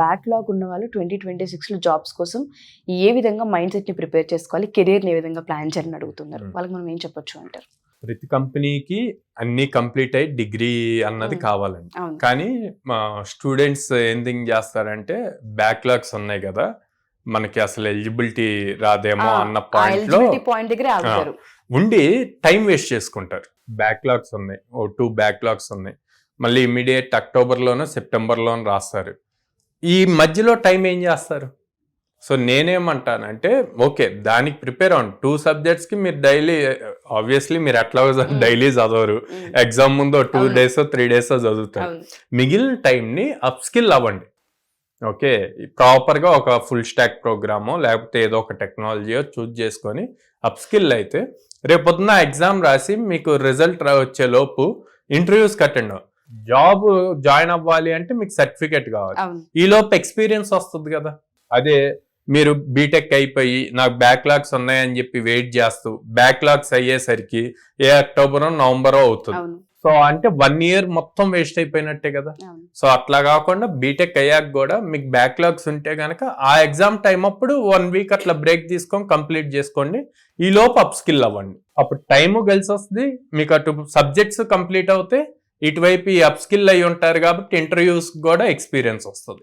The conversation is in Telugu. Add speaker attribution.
Speaker 1: బ్యాక్‌లాగ్ ఉన్న వాళ్ళు 2026లో జాబ్స్ కోసం ఏ విధంగా మైండ్ సెట్‌ని ప్రిపేర్ చేసుకోవాలి? కెరియర్‌ని ఏ విధంగా ప్లాన్ చేయాలని అడుగుతున్నారు. వాళ్ళకి మనం ఏం చెప్పొచ్చు అంటారు?
Speaker 2: ప్రతి కంపెనీకి అన్ని కంప్లీట్ అయ్యి డిగ్రీ అన్నది కావాలండి.
Speaker 1: అవును.
Speaker 2: కానీ స్టూడెంట్స్ ఏం థింక్ చేస్తారంటే బ్యాక్‌లాగ్స్ ఉన్నాయి కదా, మనకి అసలు ఎలిజిబిలిటీ రాదేమో అన్న పాయింట్లో
Speaker 1: ఎలిజిబిలిటీ పాయింట్ దగ్గరే ఆగుతారు.
Speaker 2: ఉండి టైం వేస్ట్ చేసుకుంటారు. బ్యాక్‌లాగ్స్ ఉన్నాయి, 2 బ్యాక్‌లాగ్స్ ఉన్నాయి, మళ్ళీ ఇమీడియట్ అక్టోబర్లోనో సెప్టెంబర్లోనో రాస్తారు. ఈ మధ్యలో టైం ఏం చేస్తారు? సో నేనేమంటానంటే ఓకే, దానికి ప్రిపేర్ అవ్వండి. 2 సబ్జెక్ట్స్కి మీరు డైలీ ఆబ్వియస్లీ మీరు ఎట్లా డైలీ చదవరు, ఎగ్జామ్ ముందు 2 days 3 days చదువుతారు. మిగిలిన టైంని అప్ స్కిల్ అవ్వండి. ఓకే, ప్రాపర్గా ఒక ఫుల్ స్టాక్ ప్రోగ్రామో లేకపోతే ఏదో ఒక టెక్నాలజీయో చూజ్ చేసుకొని అప్ స్కిల్ అయితే రేపొద్దున ఎగ్జామ్ రాసి మీకు రిజల్ట్ వచ్చే లోపు ఇంటర్వ్యూస్ కట్టండి. జాబ్ జాయిన్ అవ్వాలి అంటే మీకు సర్టిఫికేట్ కావాలి, ఈ లోపు ఎక్స్పీరియన్స్ వస్తుంది కదా. అదే మీరు బీటెక్ అయిపోయి నాకు బ్యాక్లాగ్స్ ఉన్నాయని చెప్పి వెయిట్ చేస్తూ బ్యాక్లాగ్స్ అయ్యేసరికి అక్టోబరో నవంబరో అవుతుంది. సో అంటే 1 year మొత్తం వేస్ట్ అయిపోయినట్టే కదా. సో అట్లా కాకుండా బీటెక్ అయ్యాక కూడా మీకు బ్యాక్లాగ్స్ ఉంటే కనుక ఆ ఎగ్జామ్ టైం అప్పుడు 1 week అట్లా బ్రేక్ తీసుకొని కంప్లీట్ చేసుకోండి. ఈ లోపు అప్ స్కిల్ అవ్వండి. అప్పుడు టైము కలిసి వస్తుంది, మీకు అటు సబ్జెక్ట్స్ కంప్లీట్ అవుతాయి, ఇటువైపు ఈ అప్ స్కిల్ అయి ఉంటారు కాబట్టి ఇంటర్వ్యూస్ కూడా ఎక్స్పీరియన్స్ వస్తుంది.